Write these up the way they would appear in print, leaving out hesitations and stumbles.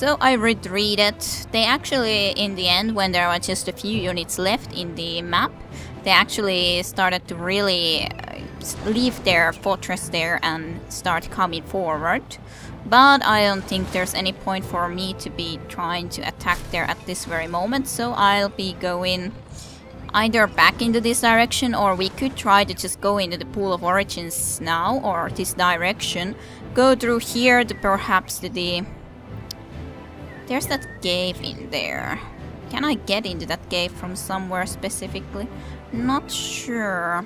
So I retreated. They actually, in the end, when there were just a few units left in the map, they actually started to really leave their fortress there and start coming forward. But I don't think there's any point for me to be trying to attack there at this very moment, so I'll be going either back into this direction, or we could try to just go into the Pool of Origins now, or this direction. Go through here to perhaps to the... There's that cave in there. Can I get into that cave from somewhere specifically? Not sure.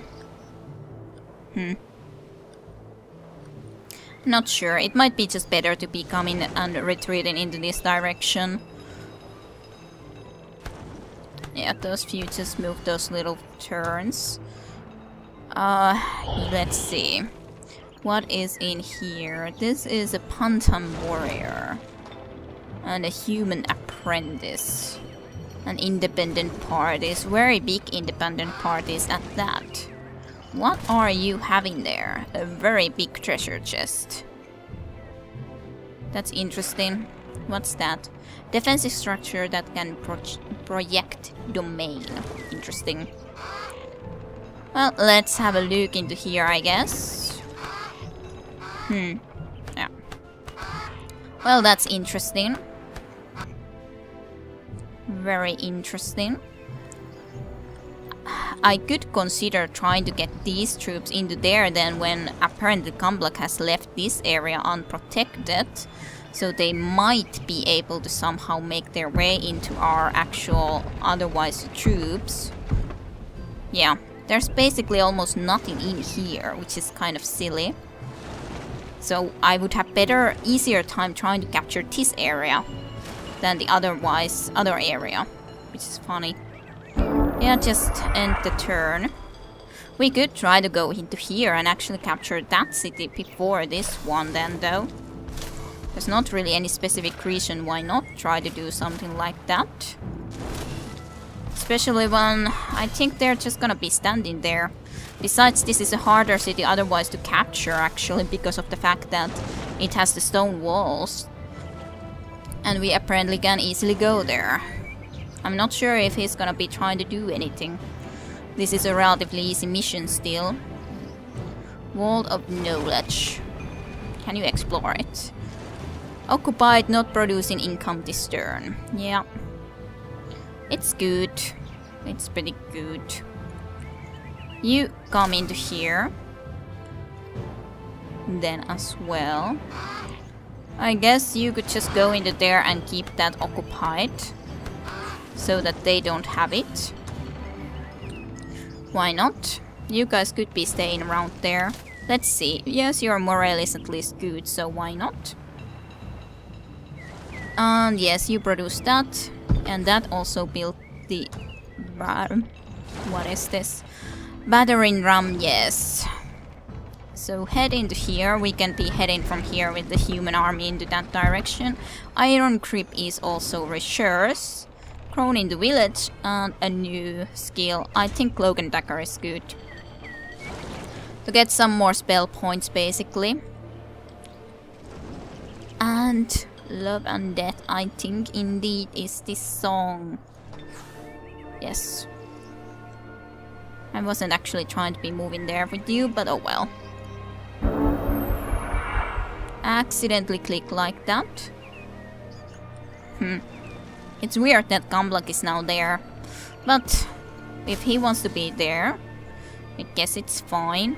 Not sure. It might be just better to be coming and retreating into this direction. Yeah, those few just move those little turns. Let's see. What is in here? This is a Pantam warrior. And a human apprentice. An independent parties. Very big independent parties at that. What are you having there? A very big treasure chest. That's interesting. What's that? Defensive structure that can project domain. Interesting. Well, let's have a look into here, I guess. Yeah. Well, that's interesting. Very interesting. I could consider trying to get these troops into there then, when apparently Kamblak has left this area unprotected. So they might be able to somehow make their way into our actual otherwise troops. Yeah, there's basically almost nothing in here, which is kind of silly. So I would have easier time trying to capture this area than the other area, which is funny. Yeah, just end the turn. We could try to go into here and actually capture that city before this one then, though. There's not really any specific reason why not try to do something like that. Especially when I think they're just gonna be standing there. Besides, this is a harder city otherwise to capture, actually, because of the fact that it has the stone walls. And we apparently can easily go there. I'm not sure if he's gonna be trying to do anything. This is a relatively easy mission still. Vault of Knowledge. Can you explore it? Occupied, not producing income this turn. Yeah. It's good. It's pretty good. You come into here. Then as well. I guess you could just go into there and keep that occupied. So that they don't have it. Why not? You guys could be staying around there. Let's see. Yes, your morale is at least good, so why not? And yes, you produce that. And that also built the... What is this? Battering ram, yes. So head into here. We can be heading from here with the human army into that direction. Iron Creep is also research. Crown in the village and a new skill. I think Cloak and Dagger is good. To get some more spell points basically. And Love and Death, I think indeed is this song. Yes. I wasn't actually trying to be moving there with you, but oh well. Accidentally click like that. It's weird that Kamblak is now there. But if he wants to be there, I guess it's fine.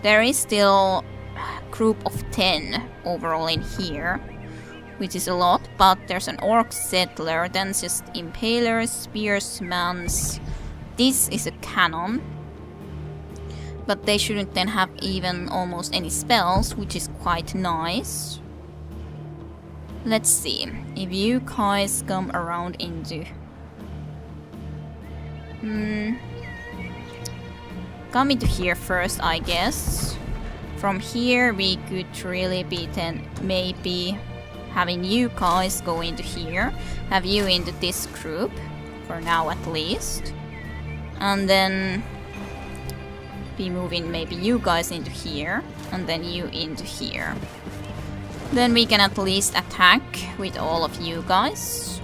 There is still a group of 10 overall in here, which is a lot, but there's an orc settler, then just impalers, spearsmans. This is a cannon. But they shouldn't then have even almost any spells, which is quite nice. Let's see, if you guys come around into... Come into here first, I guess. From here we could really be then maybe having you guys go into here. Have you into this group, for now at least. And then be moving maybe you guys into here, and then you into here. Then we can at least attack with all of you guys.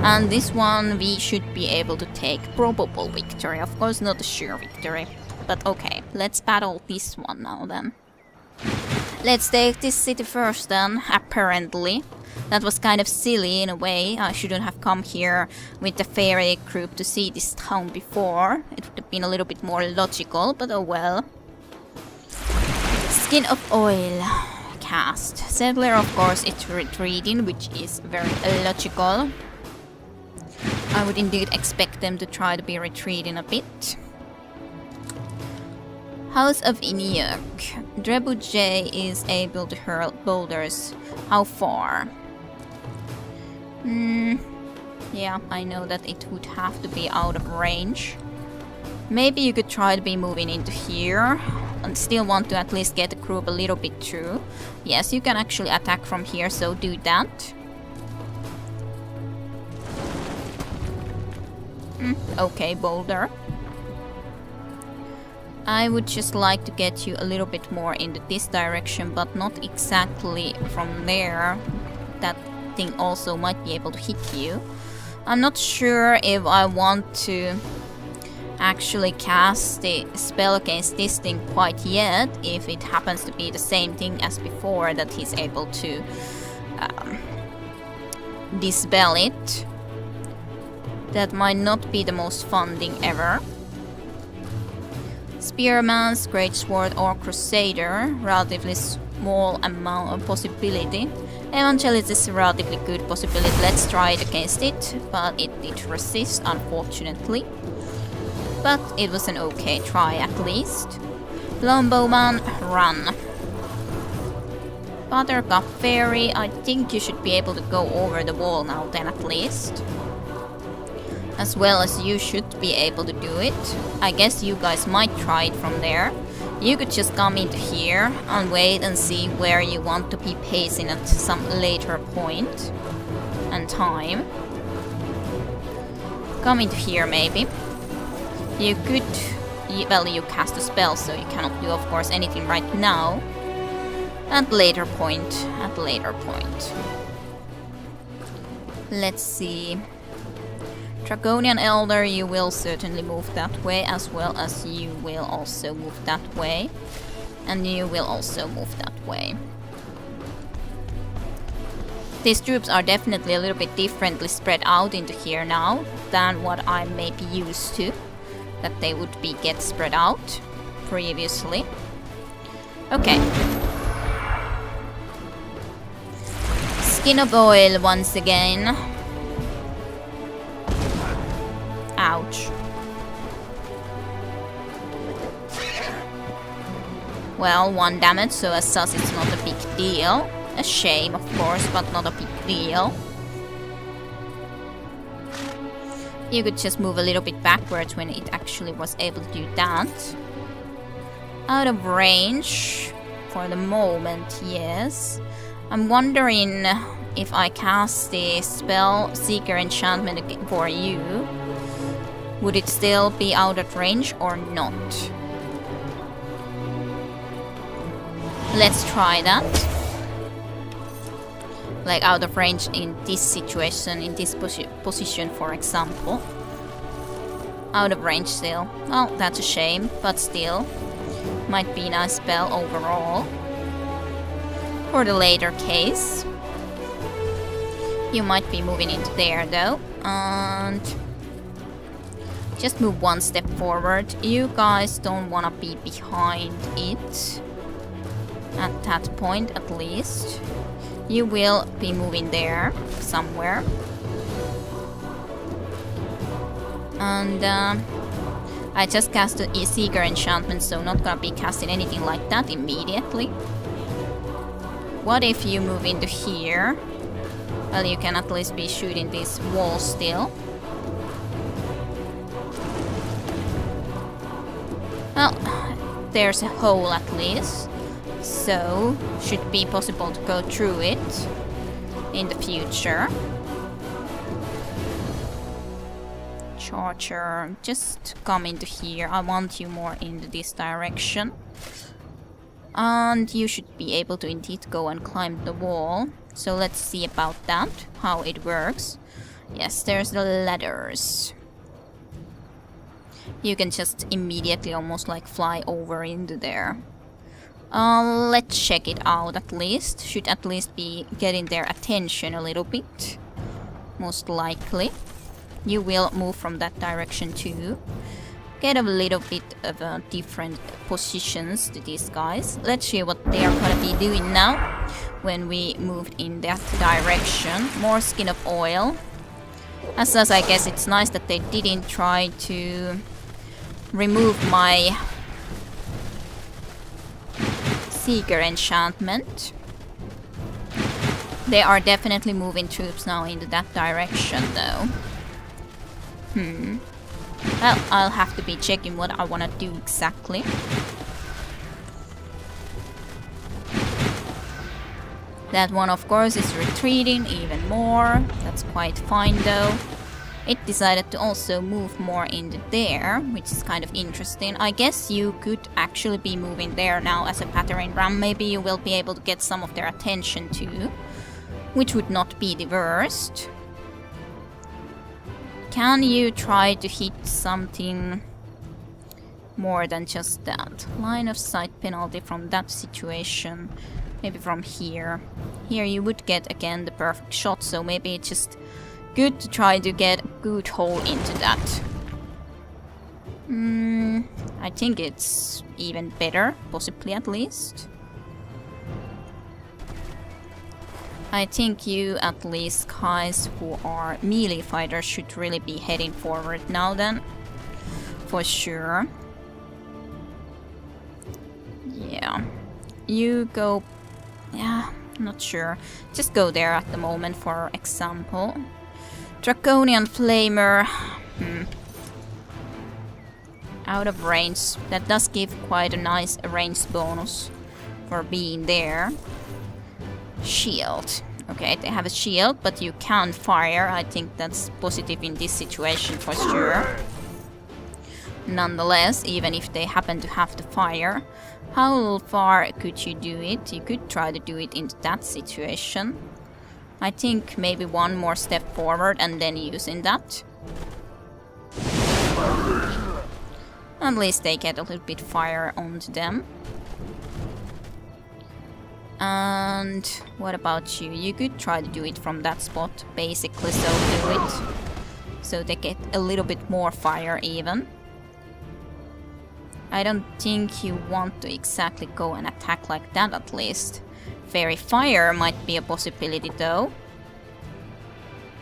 And this one we should be able to take probable victory. Of course not a sure victory. But okay, let's battle this one now then. Let's take this city first then, apparently. That was kind of silly in a way. I shouldn't have come here with the fairy group to see this town before. It would have been a little bit more logical, but oh well. Skin of Oil cast. Settler, of course, it's retreating, which is very logical. I would indeed expect them to try to be retreating a bit. House of Iniok. Trebuchet is able to hurl boulders. How far? Yeah, I know that it would have to be out of range. Maybe you could try to be moving into here and still want to at least get the group a little bit through. Yes, you can actually attack from here, so do that. Okay, boulder. I would just like to get you a little bit more into this direction, but not exactly from there. That thing also might be able to hit you. I'm not sure if I want to actually cast the spell against this thing quite yet, if it happens to be the same thing as before, that he's able to dispel it. That might not be the most fun thing ever. Spearman's Greatsword or Crusader, relatively small amount of possibility. Evangelist is a relatively good possibility. Let's try it against it, but it did resist, unfortunately. But it was an okay try at least. Longbowman, run. Buttercup Fairy, I think you should be able to go over the wall now then at least. As well as you should be able to do it. I guess you guys might try it from there. You could just come into here and wait and see where you want to be pacing at some later point and time. Come into here maybe. You could... well, you cast a spell, so you cannot do, of course, anything right now. At later point. Let's see. Draconian Elder, you will certainly move that way, as well as you will also move that way. And you will also move that way. These troops are definitely a little bit differently spread out into here now than what I may be used to. That they would be get spread out previously. Okay. Skin of Oil once again. Ouch. Well, 1 damage, so as such it's not a big deal. A shame, of course, but not a big deal. You could just move a little bit backwards when it actually was able to do that. Out of range for the moment, yes. I'm wondering if I cast the spell Seeker Enchantment for you. Would it still be out of range or not? Let's try that. Like out of range in this situation, in this position for example. Out of range still. Oh, that's a shame, but still. Might be a nice spell overall. For the later case. You might be moving into there though. And... just move 1 step forward. You guys don't wanna be behind it. At that point, at least. You will be moving there, somewhere. And, I just cast a Seeker Enchantment, so not gonna be casting anything like that immediately. What if you move into here? Well, you can at least be shooting this wall still. Well, there's a hole at least, so should be possible to go through it in the future. Charger, just come into here. I want you more into this direction. And you should be able to indeed go and climb the wall. So let's see about that, how it works. Yes, there's the ladders. You can just immediately almost like fly over into there. Let's check it out at least. Should at least be getting their attention a little bit. Most likely. You will move from that direction too. Get a little bit of different positions to these guys. Let's see what they are gonna be doing now when we moved in that direction. More skin of oil. As such, I guess it's nice that they didn't try to remove my Seeker enchantment. They are definitely moving troops now into that direction though. Well, I'll have to be checking what I want to do exactly. That one, of course, is retreating even more. That's quite fine, though. It decided to also move more into there, which is kind of interesting. I guess you could actually be moving there now as a battering ram. Maybe you will be able to get some of their attention too, which would not be the worst. Can you try to hit something more than just that? Line of sight penalty from that situation. Maybe from here. Here you would get again the perfect shot, so maybe it's just good to try to get a good hole into that. I think it's even better, possibly at least. I think you, at least guys who are melee fighters, should really be heading forward now then. For sure. Yeah. You go... Yeah, not sure. Just go there at the moment, for example. Draconian Flamer. Out of range. That does give quite a nice range bonus for being there. Shield. Okay, they have a shield, but you can't fire. I think that's positive in this situation for sure. Nonetheless, even if they happen to have to fire, how far could you do it? You could try to do it in that situation. I think maybe one more step forward and then using that. At least they get a little bit fire onto them. And what about you? You could try to do it from that spot, basically, so do it. So they get a little bit more fire even. I don't think you want to exactly go and attack like that, at least. Fairy Fire might be a possibility though.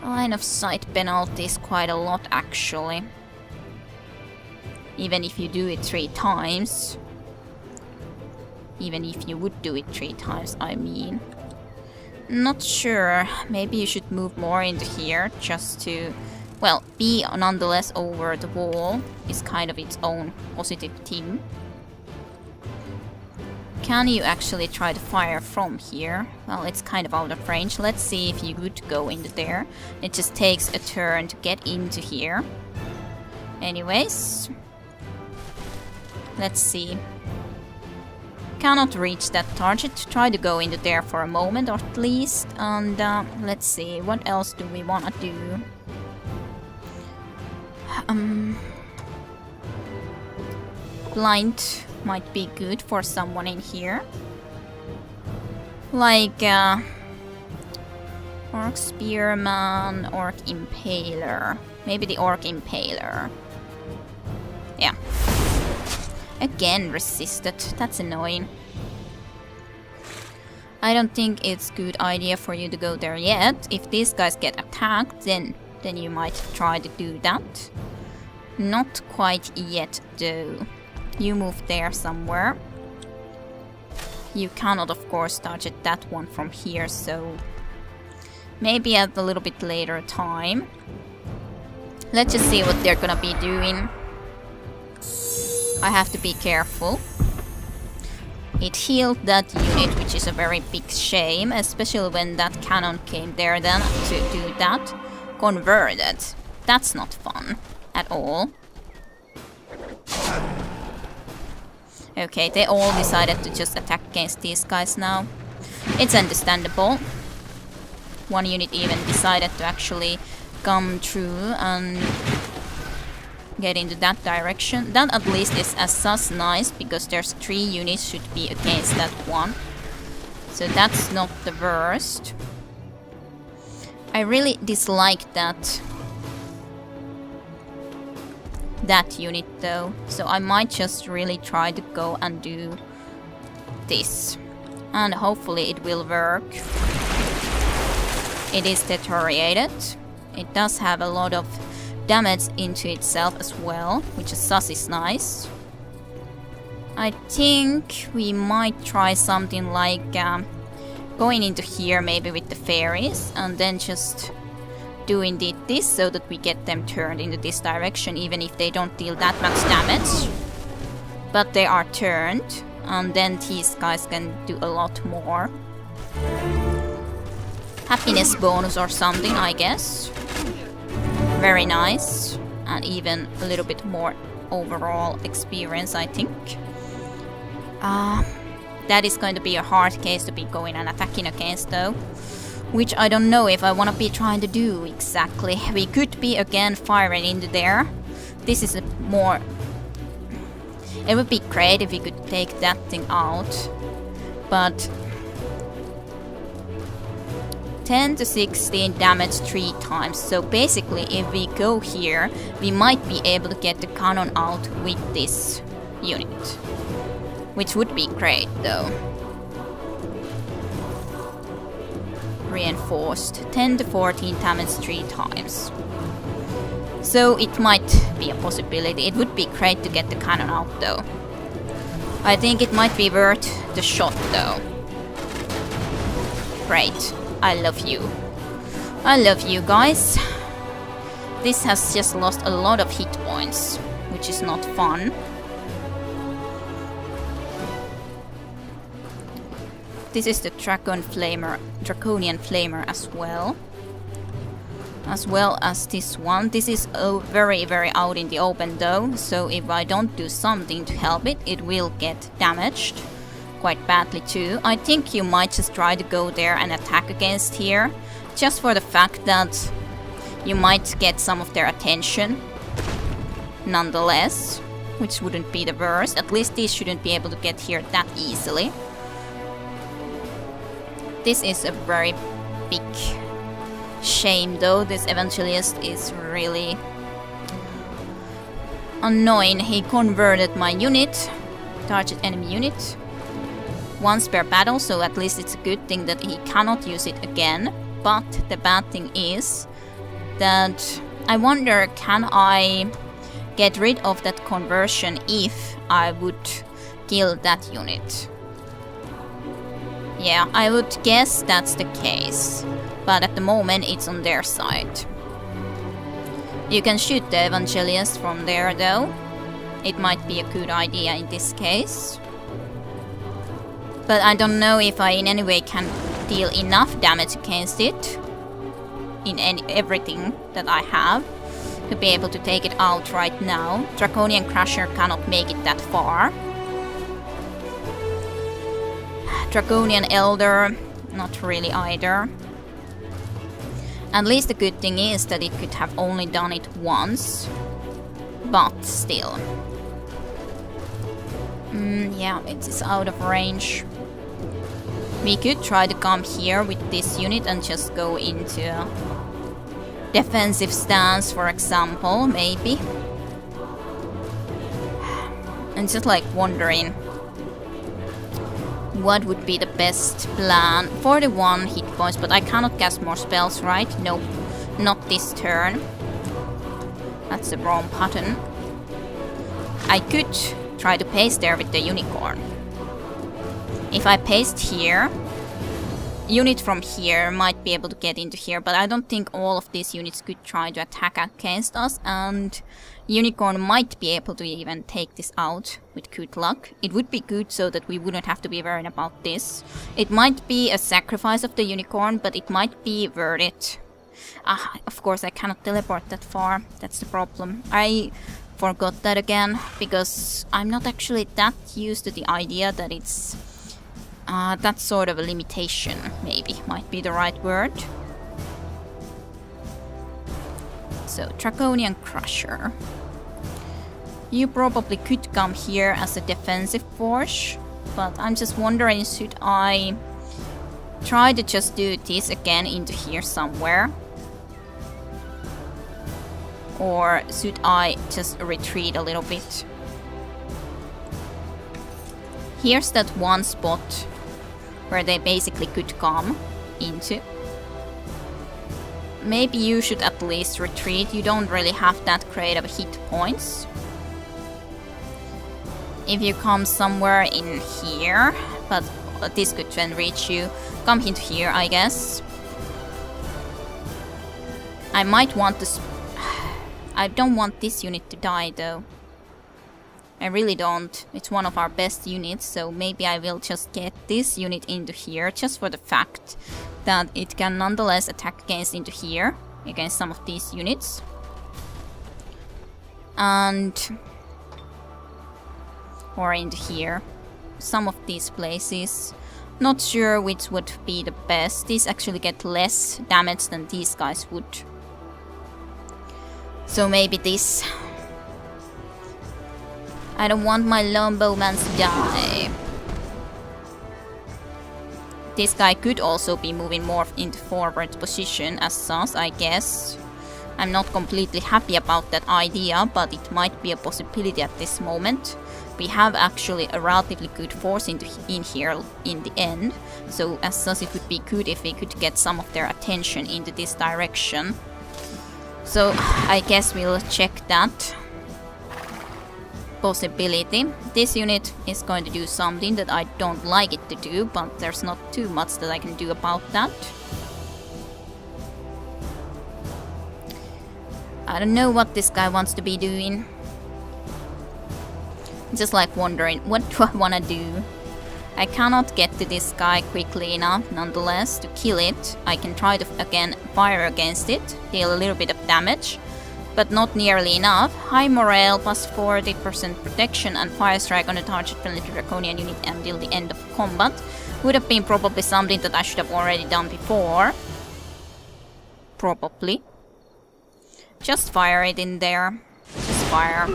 Line of sight penalty is quite a lot actually. Even if you do it 3 times. Even if you would do it 3 times, I mean. Not sure. Maybe you should move more into here just to... Well, be nonetheless over the wall is kind of its own positive thing. Can you actually try to fire from here? Well, it's kind of out of range. Let's see if you would go into there. It just takes a turn to get into here. Anyways. Let's see. Cannot reach that target. Try to go into there for a moment at least. And let's see, what else do we want to do? Blind might be good for someone in here. Like Orc Spearman, Orc Impaler. Maybe the Orc Impaler. Yeah. Again resisted. That's annoying. I don't think it's a good idea for you to go there yet. If these guys get attacked, then you might try to do that. Not quite yet though. You move there somewhere. You cannot, of course, target that one from here, so maybe at a little bit later time. Let's just see what they're gonna be doing. I have to be careful. It healed that unit, which is a very big shame, especially when that cannon came there then to do that. Converted. That's not fun at all. Okay, they all decided to just attack against these guys now. It's understandable. One unit even decided to actually come through and get into that direction. That at least is as sus nice, because there's 3 units should be against that one. So that's not the worst. I really dislike that unit though, so I might just really try to go and do this, and hopefully it will work. It is deteriorated. It does have a lot of damage into itself as well, which is sus is nice. I think we might try something like going into here maybe with the fairies, and then just doing this so that we get them turned into this direction, even if they don't deal that much damage. But they are turned, and then these guys can do a lot more. Happiness bonus or something, I guess. Very nice. And even a little bit more overall experience, I think. That is going to be a hard case to be going and attacking against though. Which I don't know if I want to be trying to do exactly. We could be again firing into there. This is a more... It would be great if we could take that thing out. But 10 to 16 damage 3 times. So basically if we go here, we might be able to get the cannon out with this unit. Which would be great though. Reinforced 10 to 14 damage 3 times. So it might be a possibility. It would be great to get the cannon out though. I think it might be worth the shot though. Great. I love you. I love you guys. This has just lost a lot of hit points, which is not fun. This is the Draconian Flamer as well. As well as this one. This is very, very out in the open though, so if I don't do something to help it, it will get damaged. Quite badly too. I think you might just try to go there and attack against here. Just for the fact that you might get some of their attention. Nonetheless. Which wouldn't be the worst. At least these shouldn't be able to get here that easily. This is a very big shame though. This Evangelist is really annoying. He converted my unit, target enemy unit, once per battle, so at least it's a good thing that he cannot use it again. But the bad thing is that I wonder, can I get rid of that conversion if I would kill that unit? Yeah, I would guess that's the case, but at the moment it's on their side. You can shoot the Evangelist from there though. It might be a good idea in this case. But I don't know if I in any way can deal enough damage against it in everything that I have to be able to take it out right now. Draconian Crusher cannot make it that far. Draconian Elder, not really either. At least the good thing is that it could have only done it once. But still. Yeah, it is out of range. We could try to come here with this unit and just go into a defensive stance, for example, maybe. And just like wondering what would be the best plan. 41 hit points, but I cannot cast more spells, right? Nope, not this turn. That's the wrong button. I could try to paste there with the unicorn. If I paste here, unit from here might be able to get into here, but I don't think all of these units could try to attack against us, and unicorn might be able to even take this out with good luck. It would be good so that we wouldn't have to be worried about this. It might be a sacrifice of the unicorn, but it might be worth it. Of course I cannot teleport that far, that's the problem. forgot that again, because I'm not actually that used to the idea that it's that sort of a limitation, maybe, might be the right word. So, Draconian Crusher. You probably could come here as a defensive force, but I'm just wondering, should I try to just do this again into here somewhere? Or should I just retreat a little bit? Here's that one spot where they basically could come into. Maybe you should at least retreat. You don't really have that great of hit points. If you come somewhere in here, but this could then reach you. Come into here, I guess. I might want to... I don't want this unit to die, though. I really don't. It's one of our best units, so maybe I will just get this unit into here, just for the fact that it can nonetheless attack against into here, against some of these units. And... or into here. Some of these places. Not sure which would be the best. These actually get less damage than these guys would. So maybe this. I don't want my longbowman to die. This guy could also be moving more into forward position as such, I guess. I'm not completely happy about that idea, but it might be a possibility at this moment. We have actually a relatively good force in here in the end, so as such it would be good if we could get some of their attention into this direction. So I guess we'll check that possibility. This unit is going to do something that I don't like it to do, but there's not too much that I can do about that. I don't know what this guy wants to be doing. Just like wondering, what do I want to do? I cannot get to this guy quickly enough, nonetheless, to kill it. I can try to, again, fire against it, deal a little bit of damage, but not nearly enough. High morale, plus 40% protection, and fire strike on a target friendly Draconian unit until the end of combat. Would have been probably something that I should have already done before. Probably. Just fire it in there. Just fire.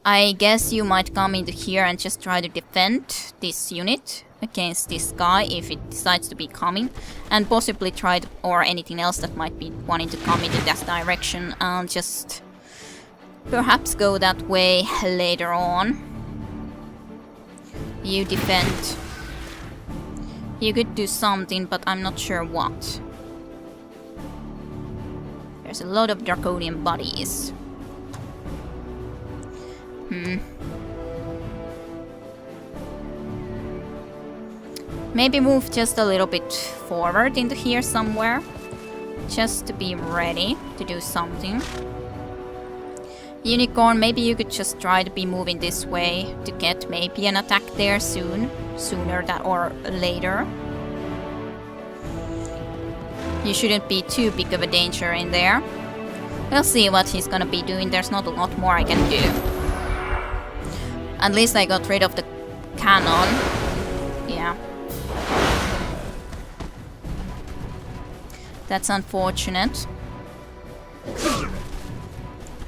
I guess you might come into here and just try to defend this unit against this guy if it decides to be coming, and possibly try to, or anything else that might be wanting to come into that direction, and just perhaps go that way later on. You defend. You could do something, but I'm not sure what. There's a lot of Draconian bodies. Maybe move just a little bit forward into here somewhere. Just to be ready to do something. Unicorn, maybe you could just try to be moving this way to get maybe an attack there soon. Sooner than or later. You shouldn't be too big of a danger in there. We'll see what he's gonna be doing. There's not a lot more I can do. At least I got rid of the cannon. Yeah. That's unfortunate.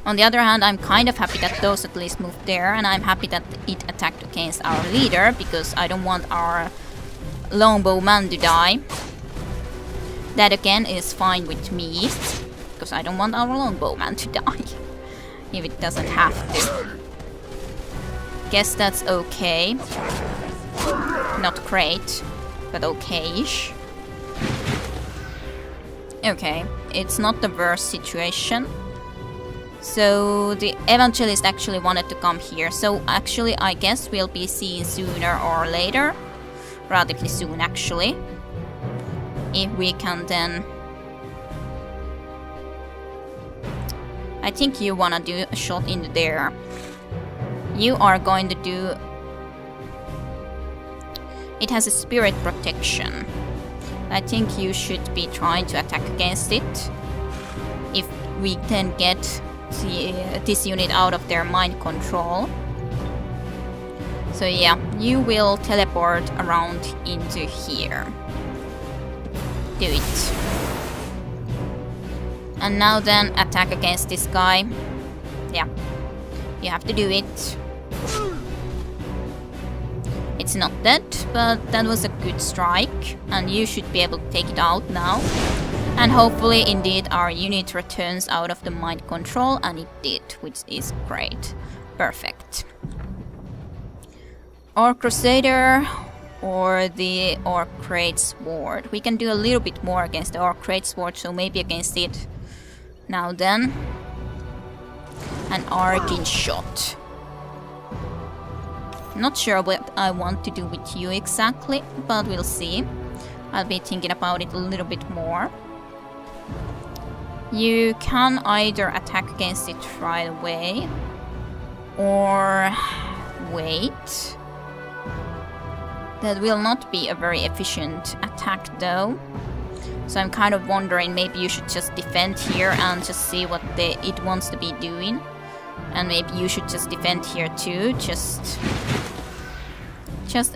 On the other hand, I'm kind of happy that those at least moved there, and I'm happy that it attacked against our leader, because I don't want our longbowman to die. That again is fine with me, because I don't want our longbowman to die. If it doesn't have to. Guess that's okay. Not great, but okay-ish. Okay, it's not the worst situation. So the Evangelist actually wanted to come here. So actually I guess we'll be seeing sooner or later. Relatively soon actually. If we can then... I think you wanna do a shot in there. You are going to do... It has a spirit protection. I think you should be trying to attack against it. if we can get this unit out of their mind control. So yeah, you will teleport around into here. Do it. And now then attack against this guy. Yeah, you have to do it. It's not dead, but that was a good strike, and you should be able to take it out now. And hopefully indeed our unit returns out of the mind control, and it did, which is great. Perfect. Orc Crusader or the Orc Great Sword. We can do a little bit more against the Orc Great Sword, so maybe against it. Now then, an Arcane Shot. Not sure what I want to do with you exactly, but we'll see. I'll be thinking about it a little bit more. You can either attack against it right away, or wait. That will not be a very efficient attack though. So I'm kind of wondering, maybe you should just defend here and just see what it wants to be doing. And maybe you should just defend here too, just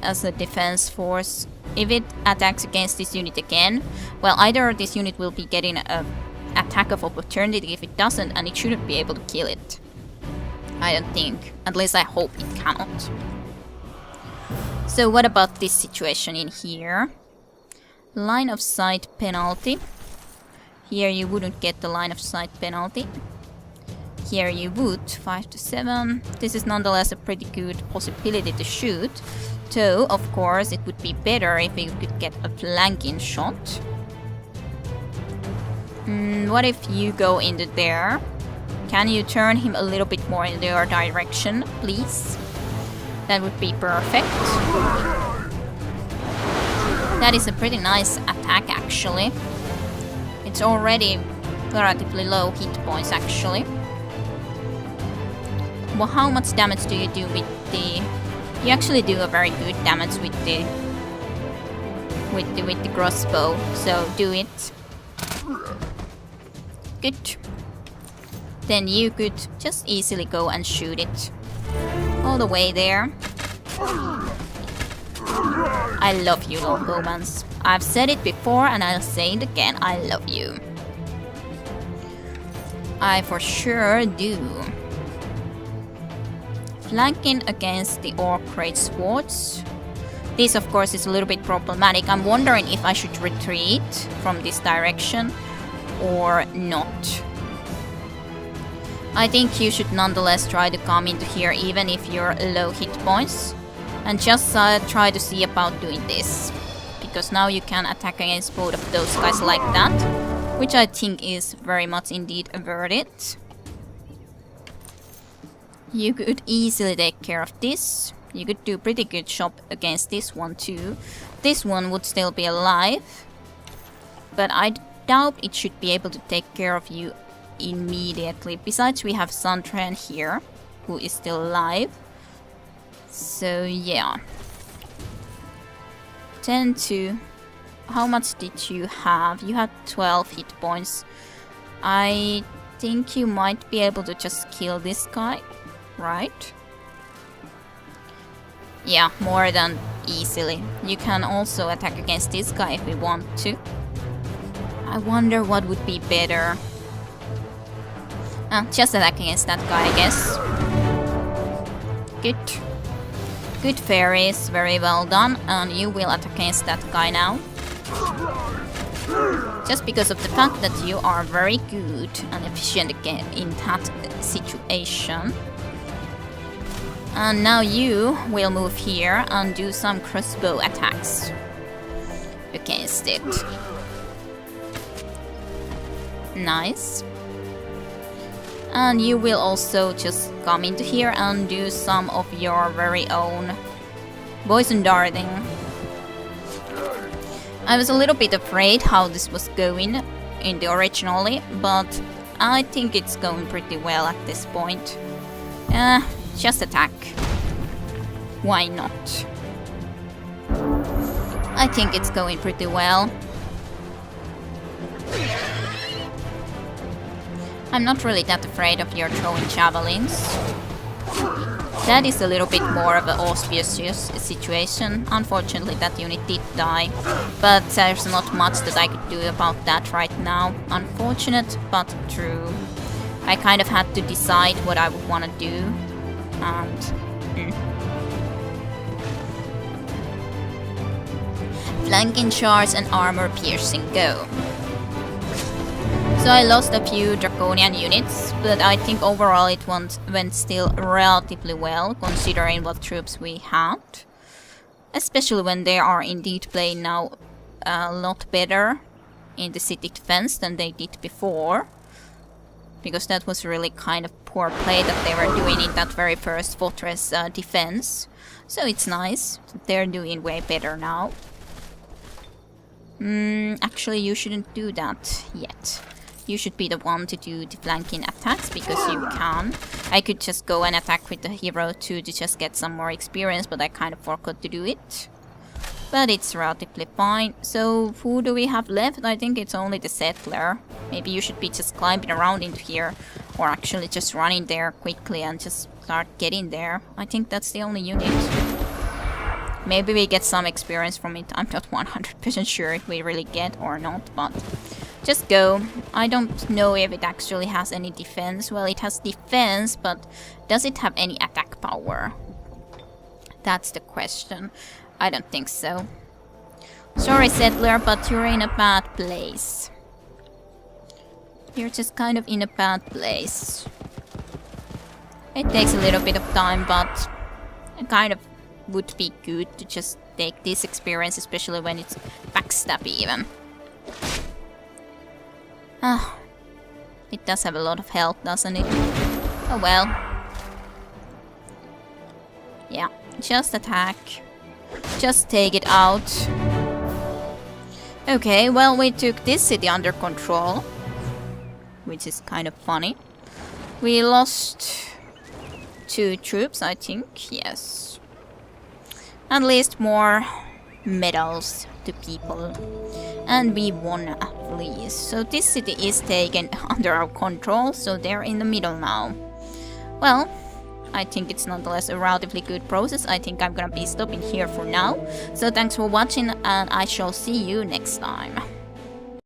as a defense force. If it attacks against this unit again, well, either this unit will be getting an attack of opportunity if it doesn't, and it shouldn't be able to kill it. I don't think. At least I hope it cannot. So what about this situation in here? Line of sight penalty. Here you wouldn't get the line of sight penalty. Here you would, 5 to 7. This is nonetheless a pretty good possibility to shoot. Though, of course, it would be better if you could get a flanking shot. What if you go into there? Can you turn him a little bit more in your direction, please? That would be perfect. That is a pretty nice attack, actually. It's already relatively low hit points, actually. Well, how much damage do you do with the... You actually do a very good damage with the crossbow, so do it. Good. Then you could just easily go and shoot it all the way there. I love you, longbowmans. I've said it before and I'll say it again. I love you. I for sure do. Flanking against the Orc Great Swords. This, of course, is a little bit problematic. I'm wondering if I should retreat from this direction or not. I think you should nonetheless try to come into here even if you're low hit points. And just try to see about doing this. Because now you can attack against both of those guys like that. Which I think is very much indeed worth it. You could easily take care of this. You could do pretty good job against this one too. This one would still be alive. But I doubt it should be able to take care of you immediately. Besides, we have Santren here, who is still alive. So yeah. 10 to... How much did you have? You had 12 hit points. I think you might be able to just kill this guy, right? Yeah, more than easily. You can also attack against this guy if we want to. I wonder what would be better. Just attack against that guy, I guess. Good. Good fairies, very well done. And you will attack against that guy now. Just because of the fact that you are very good and efficient in that situation. And now you will move here and do some crossbow attacks against it. Nice. And you will also just come into here and do some of your very own poison darting. I was a little bit afraid how this was going in the originally, but I think it's going pretty well at this point. Just attack. Why not? I think it's going pretty well. I'm not really that afraid of your throwing javelins. That is a little bit more of an auspicious situation. Unfortunately, that unit did die, but there's not much that I could do about that right now. Unfortunate, but true. I kind of had to decide what I would want to do, and... Flanking charge and armor piercing, go. So I lost a few Draconian units, but I think overall it went still relatively well, considering what troops we had. Especially when they are indeed playing now a lot better in the city defense than they did before. Because that was really kind of poor play that they were doing in that very first fortress defense. So it's nice that they're doing way better now. Actually, you shouldn't do that yet. You should be the one to do the flanking attacks, because you can. I could just go and attack with the hero too to just get some more experience, but I kind of forgot to do it. But it's relatively fine. So, who do we have left? I think it's only the settler. Maybe you should be just climbing around into here, or actually just running there quickly and just start getting there. I think that's the only unit. Maybe we get some experience from it. I'm not 100% sure if we really get or not, but... just go. I don't know if it actually has any defense. Well, it has defense, but does it have any attack power? That's the question. I don't think so. Sorry, settler, but you're in a bad place. You're just kind of in a bad place. It takes a little bit of time, but it kind of would be good to just take this experience, especially when it's backstab even. Ah, it does have a lot of health, doesn't it? Oh well. Yeah, just attack. Just take it out. Okay, well, we took this city under control, which is kind of funny. We lost 2 troops, I think, yes. At least more medals to people. And we won at least. So this city is taken under our control, so they're in the middle now. Well, I think it's nonetheless a relatively good process. I think I'm gonna be stopping here for now. So thanks for watching, and I shall see you next time.